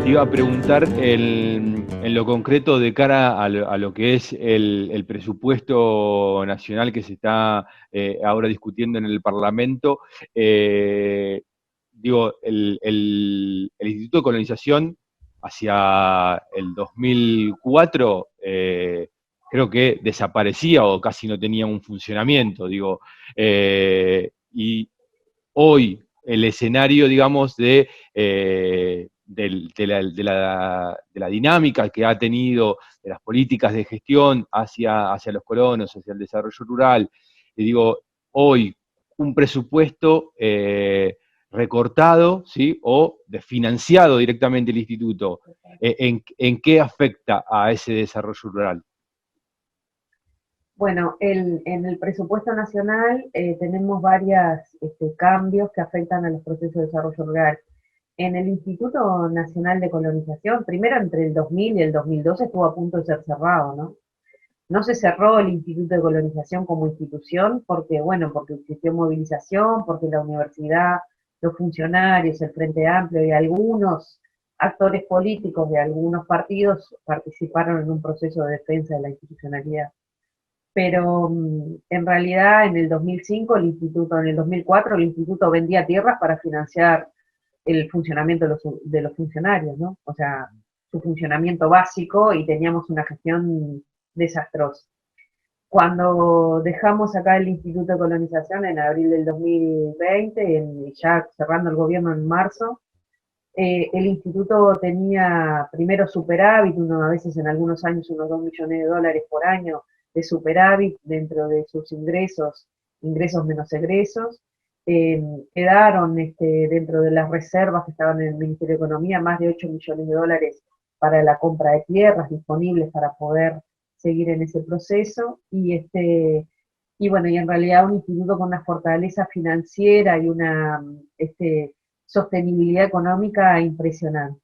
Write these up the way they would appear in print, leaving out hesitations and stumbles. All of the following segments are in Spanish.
Te iba a preguntar en lo concreto de cara a lo que es el presupuesto nacional que se está ahora discutiendo en el Parlamento. Digo, el Instituto de Colonización hacia el 2004 creo que desaparecía o casi no tenía un funcionamiento, digo, y hoy el escenario, digamos, de la dinámica que ha tenido, de las políticas de gestión hacia los colonos, hacia el desarrollo rural, y digo, hoy un presupuesto recortado, ¿sí? O desfinanciado directamente el instituto, ¿en qué afecta a ese desarrollo rural? Bueno, en el presupuesto nacional tenemos varios cambios que afectan a los procesos de desarrollo rural. En el Instituto Nacional de Colonización, primero entre el 2000 y el 2012 estuvo a punto de ser cerrado, ¿no? No se cerró el Instituto de Colonización como institución porque, bueno, porque existió movilización, porque la universidad, los funcionarios, el Frente Amplio y algunos actores políticos de algunos partidos participaron en un proceso de defensa de la institucionalidad. Pero en realidad en el 2005 el instituto, en el 2004 el instituto vendía tierras para financiar el funcionamiento de los funcionarios, ¿no? O sea, su funcionamiento básico, y teníamos una gestión desastrosa. Cuando dejamos acá el Instituto de Colonización en abril del 2020, ya cerrando el gobierno en marzo, el instituto tenía primero superávit, a veces en algunos años unos 2 millones de dólares por año de superávit dentro de sus ingresos, ingresos menos egresos. Quedaron dentro de las reservas que estaban en el Ministerio de Economía más de 8 millones de dólares para la compra de tierras disponibles para poder seguir en ese proceso. Y bueno, y en realidad un instituto con una fortaleza financiera y una sostenibilidad económica impresionante.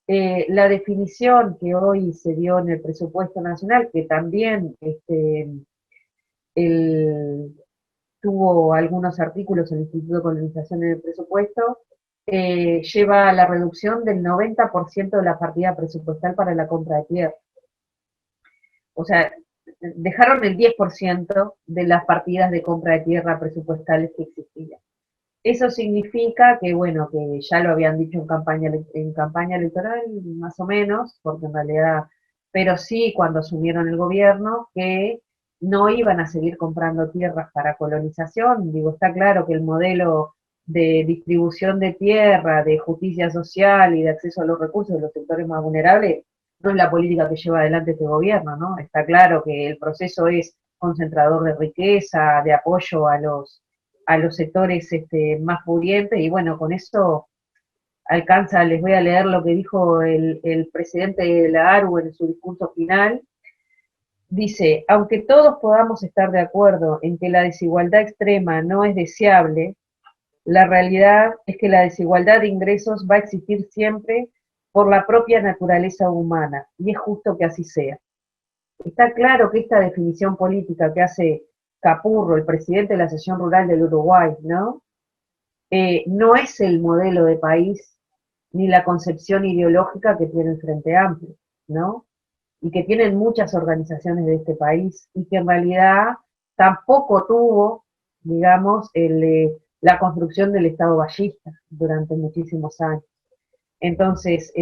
La definición que hoy se dio en el presupuesto nacional, que también el, tuvo algunos artículos en el Instituto de Colonización en el presupuesto, lleva a la reducción del 90% de la partida presupuestal para la compra de tierra. O sea, dejaron el 10% de las partidas de compra de tierra presupuestales que existían. Eso significa que, bueno, que ya lo habían dicho en campaña electoral, más o menos, porque en realidad, pero sí cuando asumieron el gobierno, que no iban a seguir comprando tierras para colonización. Digo, está claro que el modelo de distribución de tierra, de justicia social y de acceso a los recursos de los sectores más vulnerables, no es la política que lleva adelante este gobierno, ¿no? Está claro que el proceso es concentrador de riqueza, de apoyo a los sectores más pudientes, y bueno, con eso alcanza, les voy a leer lo que dijo el presidente de la ARU en su discurso final. Dice, aunque todos podamos estar de acuerdo en que la desigualdad extrema no es deseable, la realidad es que la desigualdad de ingresos va a existir siempre por la propia naturaleza humana, y es justo que así sea. Está claro que esta definición política que hace Capurro, el presidente de la Asociación Rural del Uruguay, ¿no? No es el modelo de país ni la concepción ideológica que tiene el Frente Amplio, ¿no? Y que tienen muchas organizaciones de este país, y que en realidad tampoco tuvo, digamos, la construcción del Estado ballista durante muchísimos años. Entonces,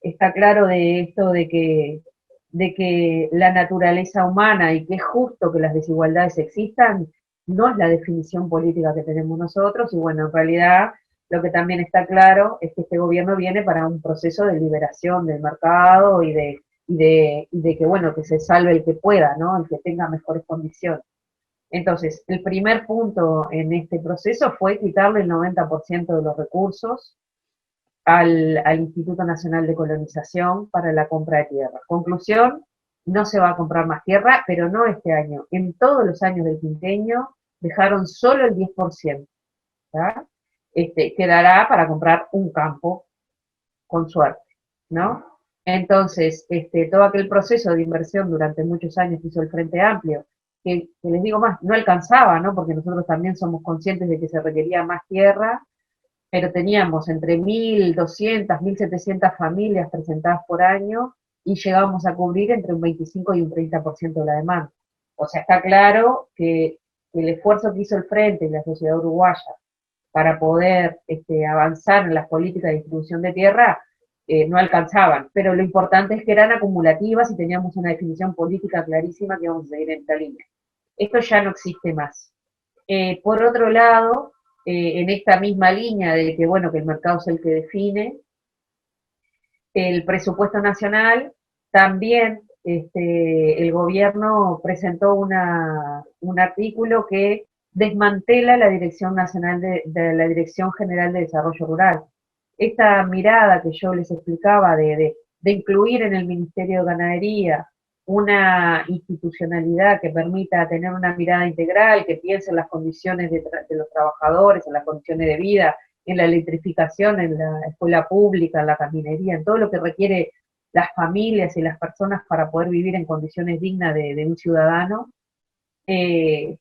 está claro de esto de que la naturaleza humana y que es justo que las desigualdades existan, no es la definición política que tenemos nosotros. Y bueno, en realidad lo que también está claro es que este gobierno viene para un proceso de liberación del mercado y de que, bueno, que se salve el que pueda, ¿no? El que tenga mejores condiciones. Entonces, el primer punto en este proceso fue quitarle el 90% de los recursos al Instituto Nacional de Colonización para la compra de tierra. Conclusión, no se va a comprar más tierra, pero no este año. En todos los años del quinquenio dejaron solo el 10%. ¿Tá? Quedará para comprar un campo, con suerte, ¿no? Entonces, todo aquel proceso de inversión durante muchos años que hizo el Frente Amplio, que les digo más, no alcanzaba, ¿no? Porque nosotros también somos conscientes de que se requería más tierra, pero teníamos entre 1.200, 1.700 familias presentadas por año y llegábamos a cubrir entre un 25 y un 30% de la demanda. O sea, está claro que el esfuerzo que hizo el Frente y la sociedad uruguaya para poder avanzar en las políticas de distribución de tierra no alcanzaban, pero lo importante es que eran acumulativas y teníamos una definición política clarísima que íbamos a seguir en esta línea. Esto ya no existe más. Por otro lado, en esta misma línea de que, bueno, que el mercado es el que define, el presupuesto nacional, también el gobierno presentó un artículo que desmantela la Dirección Nacional de la Dirección General de Desarrollo Rural. Esta mirada que yo les explicaba de incluir en el Ministerio de Ganadería una institucionalidad que permita tener una mirada integral, que piense en las condiciones de los trabajadores, en las condiciones de vida, en la electrificación, en la escuela pública, en la caminería, en todo lo que requiere las familias y las personas para poder vivir en condiciones dignas de un ciudadano. En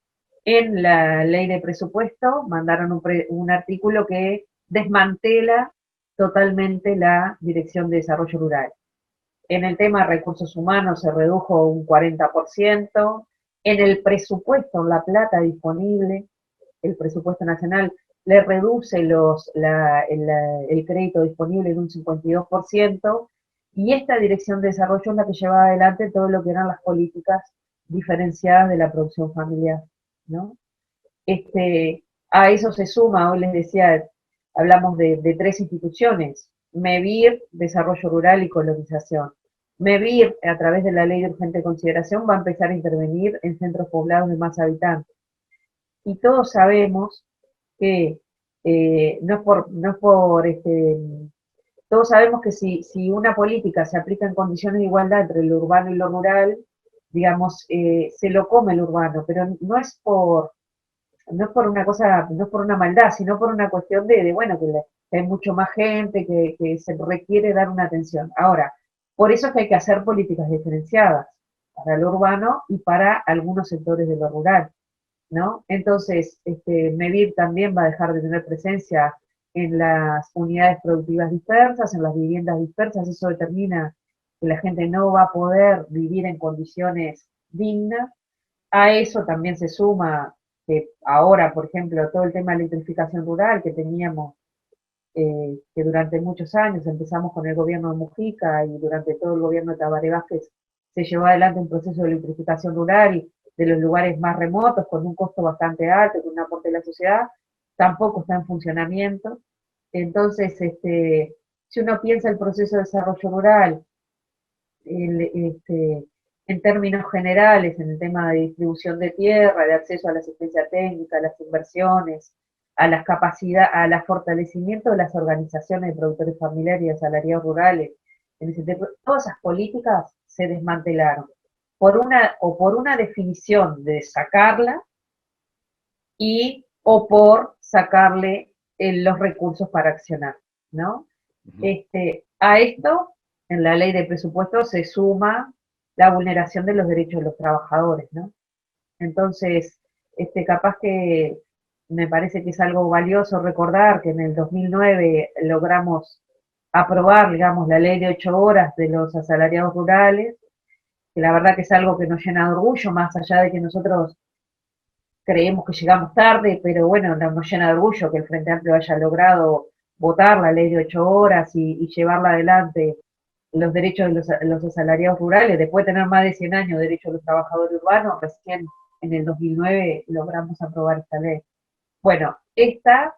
la ley de presupuesto mandaron un artículo que desmantela totalmente la Dirección de Desarrollo Rural. En el tema de recursos humanos se redujo un 40%, en el presupuesto, en la plata disponible, el presupuesto nacional le reduce el crédito disponible en un 52%, y esta Dirección de Desarrollo es la que lleva adelante todo lo que eran las políticas diferenciadas de la producción familiar, ¿no? A eso se suma, hoy les decía, hablamos de tres instituciones: MEVIR, Desarrollo Rural y Colonización. MEVIR, a través de la Ley de Urgente Consideración, va a empezar a intervenir en centros poblados de más habitantes. Y todos sabemos que todos sabemos que si una política se aplica en condiciones de igualdad entre lo urbano y lo rural, digamos, se lo come el urbano, pero no es por una cosa, no es por una maldad, sino por una cuestión bueno, que hay mucho más gente, que se requiere dar una atención. Ahora, por eso es que hay que hacer políticas diferenciadas para lo urbano y para algunos sectores de lo rural, ¿no? Entonces, MEVIR también va a dejar de tener presencia en las unidades productivas dispersas, en las viviendas dispersas. Eso determina que la gente no va a poder vivir en condiciones dignas. A eso también se suma que ahora, por ejemplo, todo el tema de electrificación rural que teníamos, que durante muchos años empezamos con el gobierno de Mujica y durante todo el gobierno de Tabaré Vázquez se llevó adelante un proceso de electrificación rural y de los lugares más remotos con un costo bastante alto, con un aporte de la sociedad, tampoco está en funcionamiento. Entonces, si uno piensa el proceso de desarrollo rural, el, en términos generales, en el tema de distribución de tierra, de acceso a la asistencia técnica, a las inversiones, a las capacidades, al fortalecimiento de las organizaciones de productores familiares y asalariados rurales, todas esas políticas se desmantelaron por una definición de sacarla o por sacarle los recursos para accionar, ¿no? A esto, en la ley de presupuesto se suma la vulneración de los derechos de los trabajadores, ¿no? Entonces, capaz que me parece que es algo valioso recordar que en el 2009 logramos aprobar, digamos, la ley de 8 horas de los asalariados rurales, que la verdad que es algo que nos llena de orgullo, más allá de que nosotros creemos que llegamos tarde, pero bueno, nos llena de orgullo que el Frente Amplio haya logrado votar la ley de 8 horas y llevarla adelante, los derechos de los asalariados rurales, después de tener más de 100 años de derechos de los trabajadores urbanos, recién en el 2009 logramos aprobar esta ley. Bueno, esta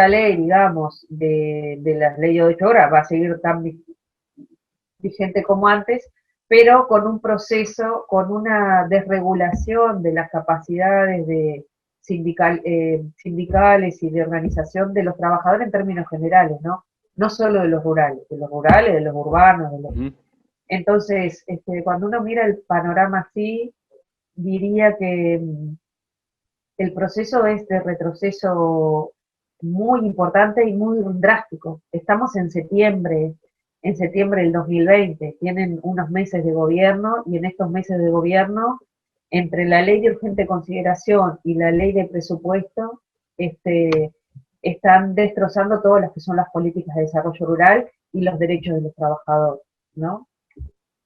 ley, digamos, de las leyes de 8 horas va a seguir tan vigente como antes, pero con un proceso, con una desregulación de las capacidades sindicales y de organización de los trabajadores en términos generales, ¿no? No solo de los rurales, de los urbanos. Entonces, cuando uno mira el panorama así, diría que el proceso es de retroceso muy importante y muy drástico. Estamos en septiembre, en septiembre del 2020. Tienen unos meses de gobierno y en estos meses de gobierno, entre la ley de urgente consideración y la ley de presupuesto, están destrozando todas las que son las políticas de desarrollo rural y los derechos de los trabajadores, ¿no?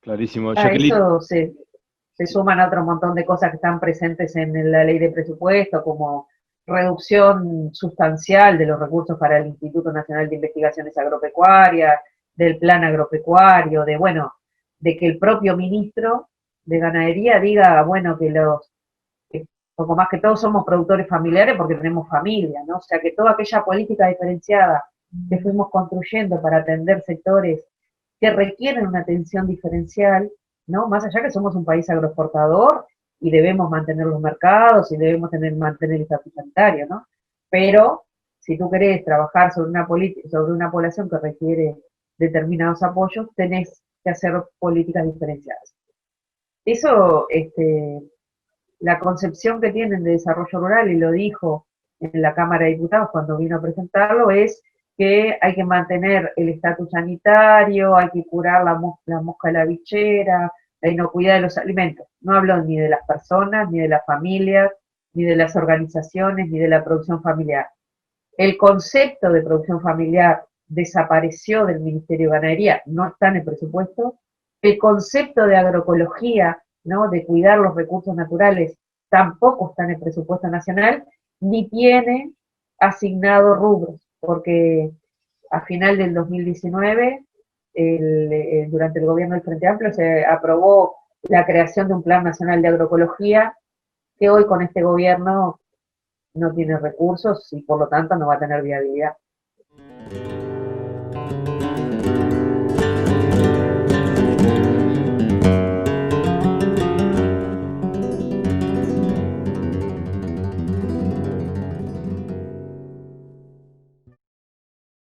Clarísimo. A Jacqueline, eso se suman otro montón de cosas que están presentes en la ley de presupuesto, como reducción sustancial de los recursos para el Instituto Nacional de Investigaciones Agropecuarias, del plan agropecuario, de que el propio ministro de Ganadería diga, bueno, que poco más que todos somos productores familiares porque tenemos familia, ¿no? O sea, que toda aquella política diferenciada que fuimos construyendo para atender sectores que requieren una atención diferencial, ¿no? Más allá que somos un país agroexportador y debemos mantener los mercados y debemos mantener el estatus sanitario, ¿no? Pero si tú querés trabajar sobre sobre una población que requiere determinados apoyos, tenés que hacer políticas diferenciadas. Eso, la concepción que tienen de desarrollo rural, y lo dijo en la Cámara de Diputados cuando vino a presentarlo, es que hay que mantener el estatus sanitario, hay que curar la mosca de la bichera, la inocuidad de los alimentos. No hablo ni de las personas, ni de las familias, ni de las organizaciones, ni de la producción familiar. El concepto de producción familiar desapareció del Ministerio de Ganadería, no está en el presupuesto. El concepto de agroecología, ¿no?, de cuidar los recursos naturales, tampoco está en el presupuesto nacional, ni tiene asignado rubros, porque a final del 2019, durante el gobierno del Frente Amplio, se aprobó la creación de un Plan Nacional de Agroecología, que hoy con este gobierno no tiene recursos y por lo tanto no va a tener viabilidad.